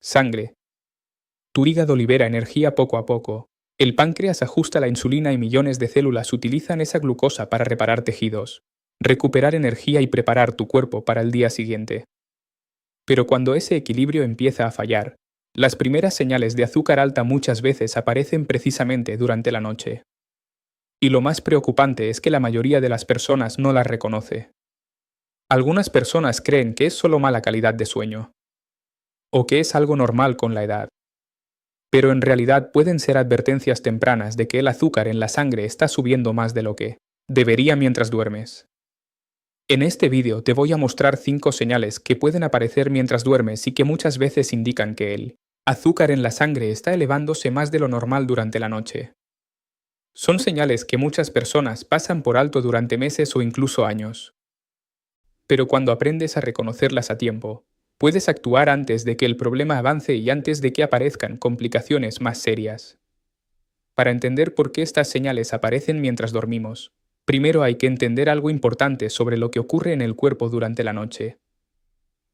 Sangre. Tu hígado libera energía poco a poco. El páncreas ajusta la insulina y millones de células utilizan esa glucosa para reparar tejidos, recuperar energía y preparar tu cuerpo para el día siguiente. Pero cuando ese equilibrio empieza a fallar, las primeras señales de azúcar alta muchas veces aparecen precisamente durante la noche. Y lo más preocupante es que la mayoría de las personas no las reconoce. Algunas personas creen que es solo mala calidad de sueño, o que es algo normal con la edad. Pero en realidad pueden ser advertencias tempranas de que el azúcar en la sangre está subiendo más de lo que debería mientras duermes. En este vídeo te voy a mostrar 5 señales que pueden aparecer mientras duermes y que muchas veces indican que el azúcar en la sangre está elevándose más de lo normal durante la noche. Son señales que muchas personas pasan por alto durante meses o incluso años. Pero cuando aprendes a reconocerlas a tiempo, puedes actuar antes de que el problema avance y antes de que aparezcan complicaciones más serias. Para entender por qué estas señales aparecen mientras dormimos, primero hay que entender algo importante sobre lo que ocurre en el cuerpo durante la noche.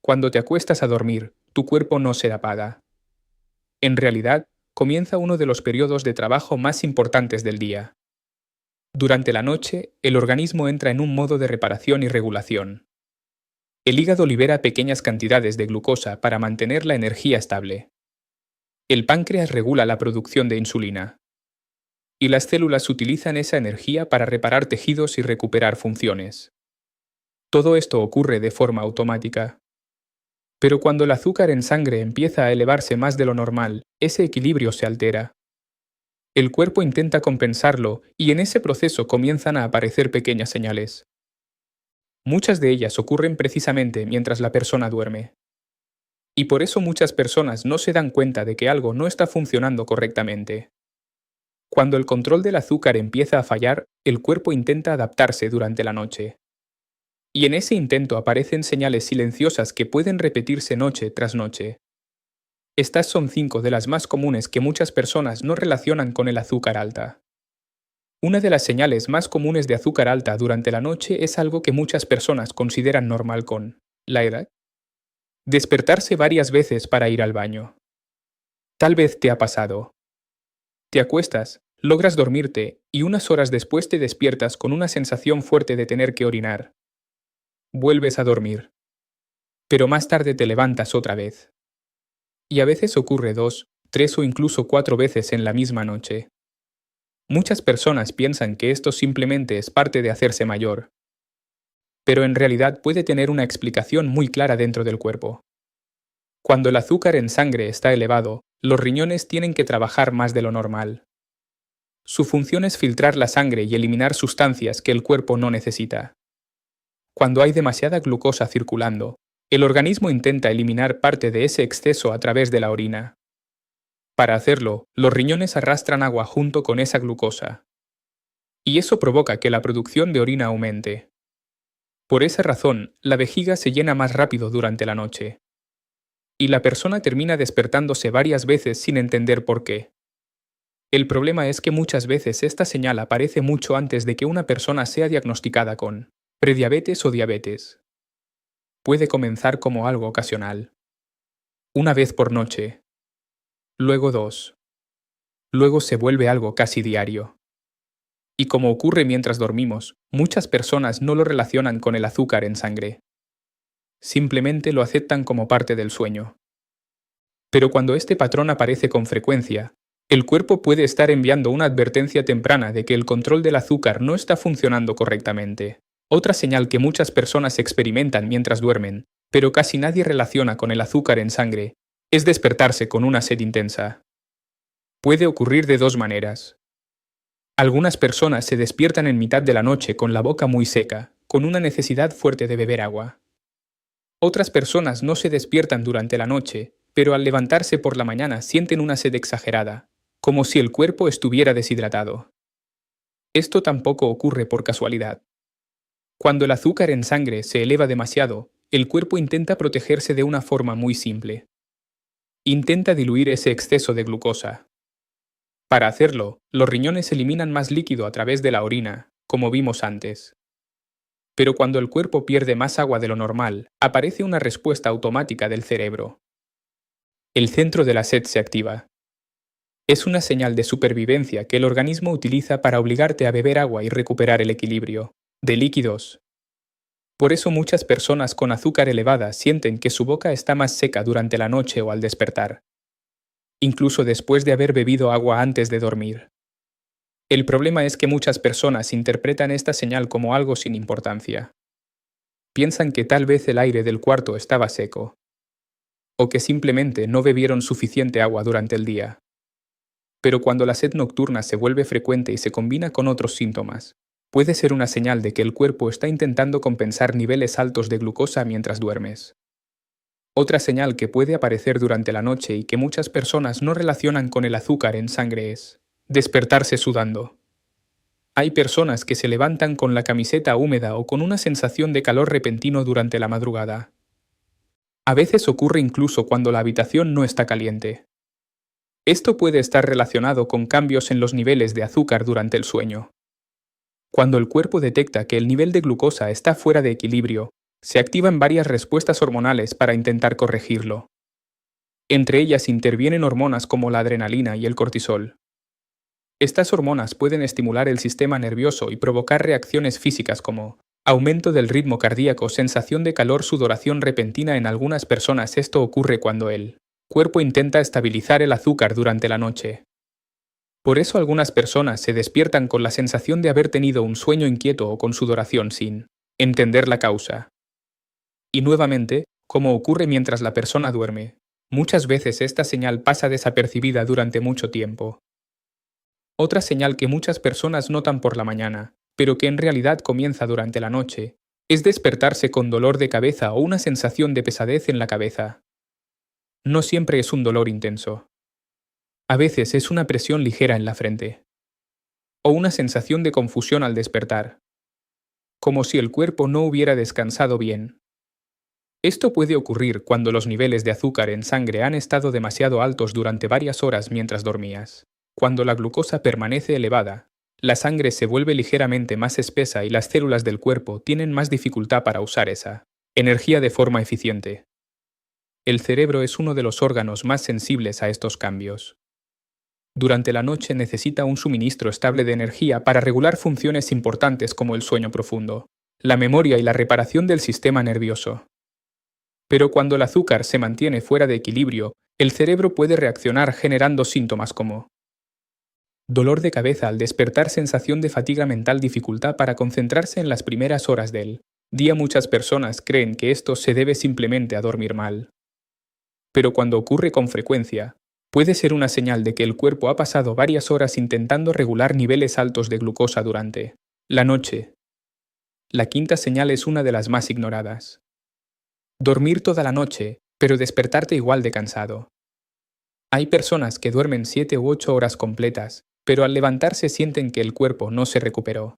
Cuando te acuestas a dormir, tu cuerpo no se apaga. En realidad, comienza uno de los periodos de trabajo más importantes del día. Durante la noche, el organismo entra en un modo de reparación y regulación. El hígado libera pequeñas cantidades de glucosa para mantener la energía estable. El páncreas regula la producción de insulina. Y las células utilizan esa energía para reparar tejidos y recuperar funciones. Todo esto ocurre de forma automática. Pero cuando el azúcar en sangre empieza a elevarse más de lo normal, ese equilibrio se altera. El cuerpo intenta compensarlo y en ese proceso comienzan a aparecer pequeñas señales. Muchas de ellas ocurren precisamente mientras la persona duerme. Y por eso muchas personas no se dan cuenta de que algo no está funcionando correctamente. Cuando el control del azúcar empieza a fallar, el cuerpo intenta adaptarse durante la noche. Y en ese intento aparecen señales silenciosas que pueden repetirse noche tras noche. Estas son 5 de las más comunes que muchas personas no relacionan con el azúcar alta. Una de las señales más comunes de azúcar alta durante la noche es algo que muchas personas consideran normal con la edad. Despertarse varias veces para ir al baño. Tal vez te ha pasado. Te acuestas, logras dormirte y unas horas después te despiertas con una sensación fuerte de tener que orinar. Vuelves a dormir. Pero más tarde te levantas otra vez. Y a veces ocurre 2, 3 o incluso 4 veces en la misma noche. Muchas personas piensan que esto simplemente es parte de hacerse mayor. Pero en realidad puede tener una explicación muy clara dentro del cuerpo. Cuando el azúcar en sangre está elevado, los riñones tienen que trabajar más de lo normal. Su función es filtrar la sangre y eliminar sustancias que el cuerpo no necesita. Cuando hay demasiada glucosa circulando, el organismo intenta eliminar parte de ese exceso a través de la orina. Para hacerlo, los riñones arrastran agua junto con esa glucosa. Y eso provoca que la producción de orina aumente. Por esa razón, la vejiga se llena más rápido durante la noche. Y la persona termina despertándose varias veces sin entender por qué. El problema es que muchas veces esta señal aparece mucho antes de que una persona sea diagnosticada con prediabetes o diabetes. Puede comenzar como algo ocasional. Una vez por noche. Luego 2. Luego se vuelve algo casi diario. Y como ocurre mientras dormimos, muchas personas no lo relacionan con el azúcar en sangre. Simplemente lo aceptan como parte del sueño. Pero cuando este patrón aparece con frecuencia, el cuerpo puede estar enviando una advertencia temprana de que el control del azúcar no está funcionando correctamente. Otra señal que muchas personas experimentan mientras duermen, pero casi nadie relaciona con el azúcar en sangre, es despertarse con una sed intensa. Puede ocurrir de 2 maneras. Algunas personas se despiertan en mitad de la noche con la boca muy seca, con una necesidad fuerte de beber agua. Otras personas no se despiertan durante la noche, pero al levantarse por la mañana sienten una sed exagerada, como si el cuerpo estuviera deshidratado. Esto tampoco ocurre por casualidad. Cuando el azúcar en sangre se eleva demasiado, el cuerpo intenta protegerse de una forma muy simple. Intenta diluir ese exceso de glucosa. Para hacerlo, los riñones eliminan más líquido a través de la orina, como vimos antes. Pero cuando el cuerpo pierde más agua de lo normal, aparece una respuesta automática del cerebro. El centro de la sed se activa. Es una señal de supervivencia que el organismo utiliza para obligarte a beber agua y recuperar el equilibrio de líquidos. Por eso muchas personas con azúcar elevada sienten que su boca está más seca durante la noche o al despertar, incluso después de haber bebido agua antes de dormir. El problema es que muchas personas interpretan esta señal como algo sin importancia. Piensan que tal vez el aire del cuarto estaba seco, o que simplemente no bebieron suficiente agua durante el día. Pero cuando la sed nocturna se vuelve frecuente y se combina con otros síntomas, puede ser una señal de que el cuerpo está intentando compensar niveles altos de glucosa mientras duermes. Otra señal que puede aparecer durante la noche y que muchas personas no relacionan con el azúcar en sangre es despertarse sudando. Hay personas que se levantan con la camiseta húmeda o con una sensación de calor repentino durante la madrugada. A veces ocurre incluso cuando la habitación no está caliente. Esto puede estar relacionado con cambios en los niveles de azúcar durante el sueño. Cuando el cuerpo detecta que el nivel de glucosa está fuera de equilibrio, se activan varias respuestas hormonales para intentar corregirlo. Entre ellas intervienen hormonas como la adrenalina y el cortisol. Estas hormonas pueden estimular el sistema nervioso y provocar reacciones físicas como aumento del ritmo cardíaco, sensación de calor, sudoración repentina en algunas personas. Esto ocurre cuando el cuerpo intenta estabilizar el azúcar durante la noche. Por eso algunas personas se despiertan con la sensación de haber tenido un sueño inquieto o con sudoración sin entender la causa. Y nuevamente, como ocurre mientras la persona duerme, muchas veces esta señal pasa desapercibida durante mucho tiempo. Otra señal que muchas personas notan por la mañana, pero que en realidad comienza durante la noche, es despertarse con dolor de cabeza o una sensación de pesadez en la cabeza. No siempre es un dolor intenso. A veces es una presión ligera en la frente. O una sensación de confusión al despertar. Como si el cuerpo no hubiera descansado bien. Esto puede ocurrir cuando los niveles de azúcar en sangre han estado demasiado altos durante varias horas mientras dormías. Cuando la glucosa permanece elevada, la sangre se vuelve ligeramente más espesa y las células del cuerpo tienen más dificultad para usar esa energía de forma eficiente. El cerebro es uno de los órganos más sensibles a estos cambios. Durante la noche necesita un suministro estable de energía para regular funciones importantes como el sueño profundo, la memoria y la reparación del sistema nervioso. Pero cuando el azúcar se mantiene fuera de equilibrio, el cerebro puede reaccionar generando síntomas como dolor de cabeza al despertar, sensación de fatiga mental, dificultad para concentrarse en las primeras horas del día. Muchas personas creen que esto se debe simplemente a dormir mal. Pero cuando ocurre con frecuencia, puede ser una señal de que el cuerpo ha pasado varias horas intentando regular niveles altos de glucosa durante la noche. La quinta señal es una de las más ignoradas. Dormir toda la noche, pero despertarte igual de cansado. Hay personas que duermen 7 u 8 horas completas, pero al levantarse sienten que el cuerpo no se recuperó.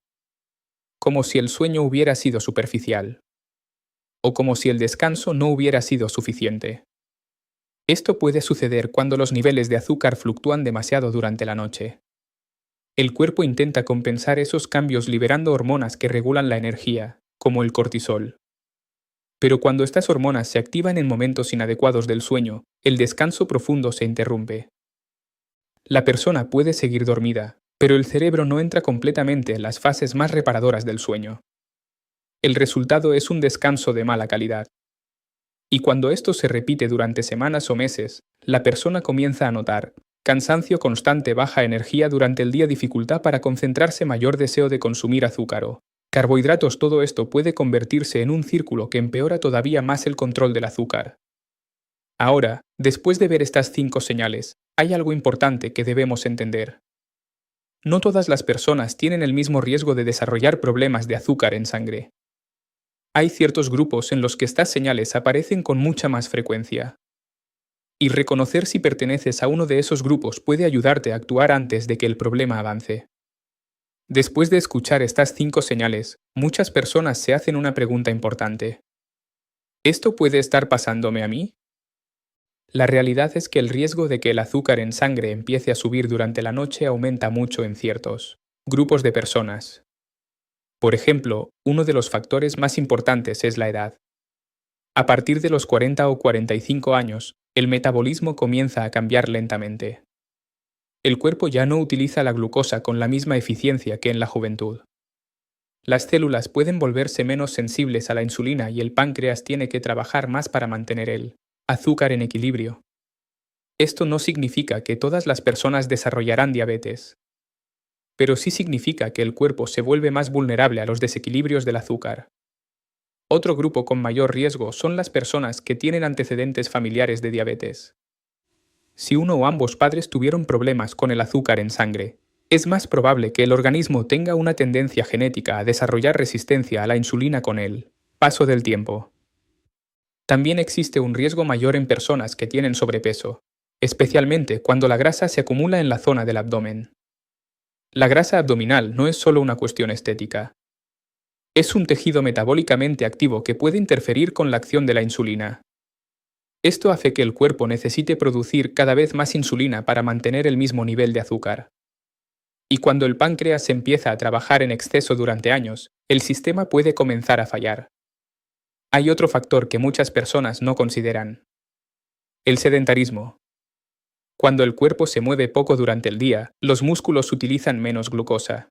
Como si el sueño hubiera sido superficial. O como si el descanso no hubiera sido suficiente. Esto puede suceder cuando los niveles de azúcar fluctúan demasiado durante la noche. El cuerpo intenta compensar esos cambios liberando hormonas que regulan la energía, como el cortisol. Pero cuando estas hormonas se activan en momentos inadecuados del sueño, el descanso profundo se interrumpe. La persona puede seguir dormida, pero el cerebro no entra completamente en las fases más reparadoras del sueño. El resultado es un descanso de mala calidad. Y cuando esto se repite durante semanas o meses, la persona comienza a notar cansancio constante, baja energía durante el día, dificultad para concentrarse, mayor deseo de consumir azúcar o carbohidratos. Todo esto puede convertirse en un círculo que empeora todavía más el control del azúcar. Ahora, después de ver estas 5 señales, hay algo importante que debemos entender. No todas las personas tienen el mismo riesgo de desarrollar problemas de azúcar en sangre. Hay ciertos grupos en los que estas señales aparecen con mucha más frecuencia. Y reconocer si perteneces a uno de esos grupos puede ayudarte a actuar antes de que el problema avance. Después de escuchar estas 5 señales, muchas personas se hacen una pregunta importante. ¿Esto puede estar pasándome a mí? La realidad es que el riesgo de que el azúcar en sangre empiece a subir durante la noche aumenta mucho en ciertos grupos de personas. Por ejemplo, uno de los factores más importantes es la edad. A partir de los 40 o 45 años, el metabolismo comienza a cambiar lentamente. El cuerpo ya no utiliza la glucosa con la misma eficiencia que en la juventud. Las células pueden volverse menos sensibles a la insulina y el páncreas tiene que trabajar más para mantener el azúcar en equilibrio. Esto no significa que todas las personas desarrollarán diabetes, pero sí significa que el cuerpo se vuelve más vulnerable a los desequilibrios del azúcar. Otro grupo con mayor riesgo son las personas que tienen antecedentes familiares de diabetes. Si uno o ambos padres tuvieron problemas con el azúcar en sangre, es más probable que el organismo tenga una tendencia genética a desarrollar resistencia a la insulina con el paso del tiempo. También existe un riesgo mayor en personas que tienen sobrepeso, especialmente cuando la grasa se acumula en la zona del abdomen. La grasa abdominal no es solo una cuestión estética. Es un tejido metabólicamente activo que puede interferir con la acción de la insulina. Esto hace que el cuerpo necesite producir cada vez más insulina para mantener el mismo nivel de azúcar. Y cuando el páncreas empieza a trabajar en exceso durante años, el sistema puede comenzar a fallar. Hay otro factor que muchas personas no consideran: el sedentarismo. Cuando el cuerpo se mueve poco durante el día, los músculos utilizan menos glucosa.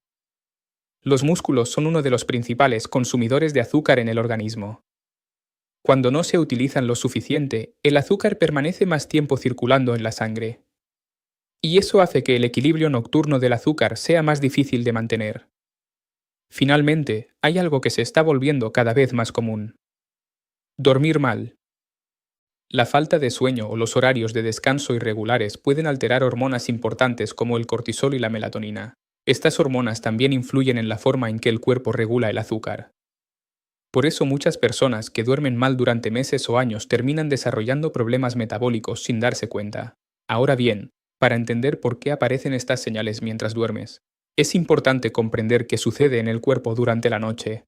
Los músculos son uno de los principales consumidores de azúcar en el organismo. Cuando no se utilizan lo suficiente, el azúcar permanece más tiempo circulando en la sangre. Y eso hace que el equilibrio nocturno del azúcar sea más difícil de mantener. Finalmente, hay algo que se está volviendo cada vez más común: dormir mal. La falta de sueño o los horarios de descanso irregulares pueden alterar hormonas importantes como el cortisol y la melatonina. Estas hormonas también influyen en la forma en que el cuerpo regula el azúcar. Por eso muchas personas que duermen mal durante meses o años terminan desarrollando problemas metabólicos sin darse cuenta. Ahora bien, para entender por qué aparecen estas señales mientras duermes, es importante comprender qué sucede en el cuerpo durante la noche.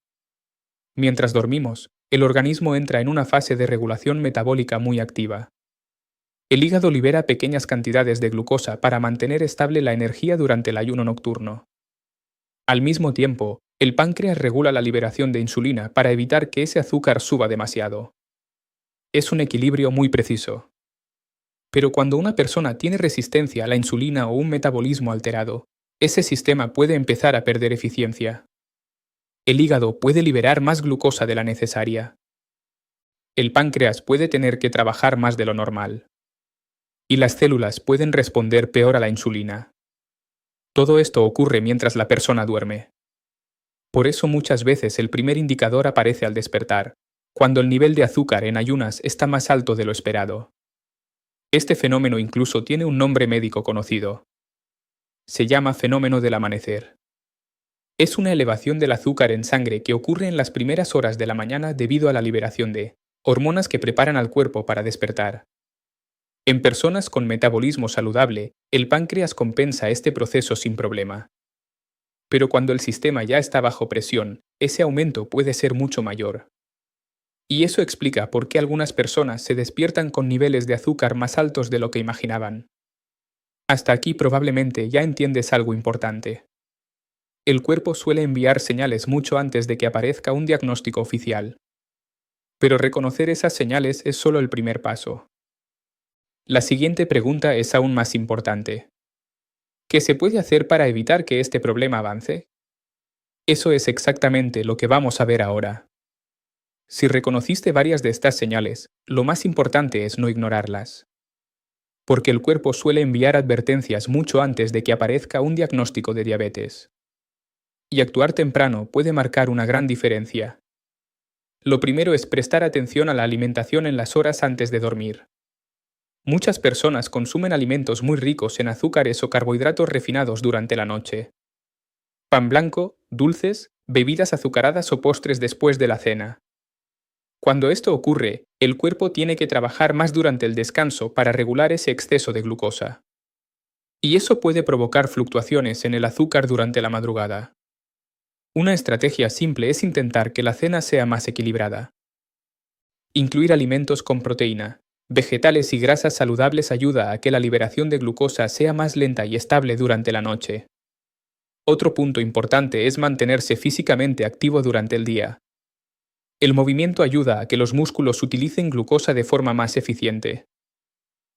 Mientras dormimos, el organismo entra en una fase de regulación metabólica muy activa. El hígado libera pequeñas cantidades de glucosa para mantener estable la energía durante el ayuno nocturno. Al mismo tiempo, el páncreas regula la liberación de insulina para evitar que ese azúcar suba demasiado. Es un equilibrio muy preciso. Pero cuando una persona tiene resistencia a la insulina o un metabolismo alterado, ese sistema puede empezar a perder eficiencia. El hígado puede liberar más glucosa de la necesaria. El páncreas puede tener que trabajar más de lo normal. Y las células pueden responder peor a la insulina. Todo esto ocurre mientras la persona duerme. Por eso muchas veces el primer indicador aparece al despertar, cuando el nivel de azúcar en ayunas está más alto de lo esperado. Este fenómeno incluso tiene un nombre médico conocido. Se llama fenómeno del amanecer. Es una elevación del azúcar en sangre que ocurre en las primeras horas de la mañana debido a la liberación de hormonas que preparan al cuerpo para despertar. En personas con metabolismo saludable, el páncreas compensa este proceso sin problema. Pero cuando el sistema ya está bajo presión, ese aumento puede ser mucho mayor. Y eso explica por qué algunas personas se despiertan con niveles de azúcar más altos de lo que imaginaban. Hasta aquí probablemente ya entiendes algo importante. El cuerpo suele enviar señales mucho antes de que aparezca un diagnóstico oficial. Pero reconocer esas señales es solo el primer paso. La siguiente pregunta es aún más importante. ¿Qué se puede hacer para evitar que este problema avance? Eso es exactamente lo que vamos a ver ahora. Si reconociste varias de estas señales, lo más importante es no ignorarlas. Porque el cuerpo suele enviar advertencias mucho antes de que aparezca un diagnóstico de diabetes. Y actuar temprano puede marcar una gran diferencia. Lo primero es prestar atención a la alimentación en las horas antes de dormir. Muchas personas consumen alimentos muy ricos en azúcares o carbohidratos refinados durante la noche. Pan blanco, dulces, bebidas azucaradas o postres después de la cena. Cuando esto ocurre, el cuerpo tiene que trabajar más durante el descanso para regular ese exceso de glucosa. Y eso puede provocar fluctuaciones en el azúcar durante la madrugada. Una estrategia simple es intentar que la cena sea más equilibrada. Incluir alimentos con proteína, vegetales y grasas saludables ayuda a que la liberación de glucosa sea más lenta y estable durante la noche. Otro punto importante es mantenerse físicamente activo durante el día. El movimiento ayuda a que los músculos utilicen glucosa de forma más eficiente.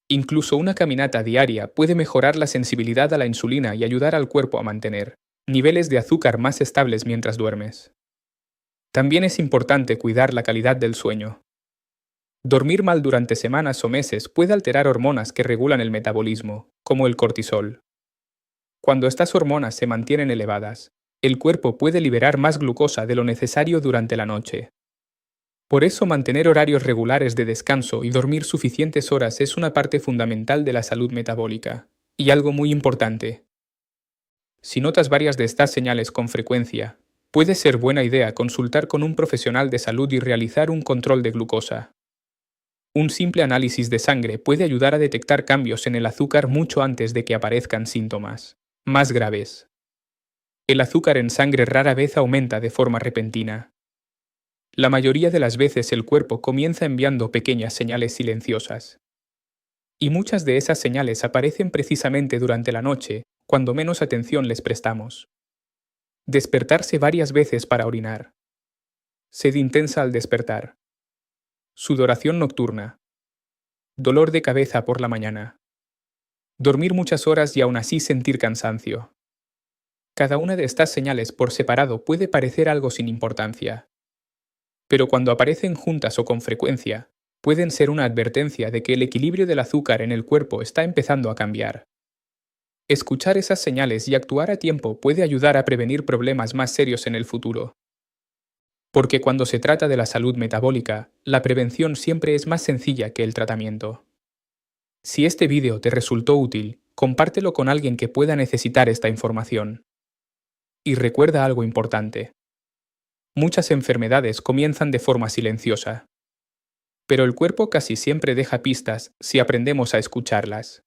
Incluso una caminata diaria puede mejorar la sensibilidad a la insulina y ayudar al cuerpo a mantener niveles de azúcar más estables mientras duermes. También es importante cuidar la calidad del sueño. Dormir mal durante semanas o meses puede alterar hormonas que regulan el metabolismo, como el cortisol. Cuando estas hormonas se mantienen elevadas, el cuerpo puede liberar más glucosa de lo necesario durante la noche. Por eso mantener horarios regulares de descanso y dormir suficientes horas es una parte fundamental de la salud metabólica. Y algo muy importante. Si notas varias de estas señales con frecuencia, puede ser buena idea consultar con un profesional de salud y realizar un control de glucosa. Un simple análisis de sangre puede ayudar a detectar cambios en el azúcar mucho antes de que aparezcan síntomas más graves. El azúcar en sangre rara vez aumenta de forma repentina. La mayoría de las veces el cuerpo comienza enviando pequeñas señales silenciosas. Y muchas de esas señales aparecen precisamente durante la noche, cuando menos atención les prestamos. Despertarse varias veces para orinar. Sed intensa al despertar. Sudoración nocturna. Dolor de cabeza por la mañana. Dormir muchas horas y aún así sentir cansancio. Cada una de estas señales por separado puede parecer algo sin importancia. Pero cuando aparecen juntas o con frecuencia, pueden ser una advertencia de que el equilibrio del azúcar en el cuerpo está empezando a cambiar. Escuchar esas señales y actuar a tiempo puede ayudar a prevenir problemas más serios en el futuro. Porque cuando se trata de la salud metabólica, la prevención siempre es más sencilla que el tratamiento. Si este vídeo te resultó útil, compártelo con alguien que pueda necesitar esta información. Y recuerda algo importante. Muchas enfermedades comienzan de forma silenciosa. Pero el cuerpo casi siempre deja pistas si aprendemos a escucharlas.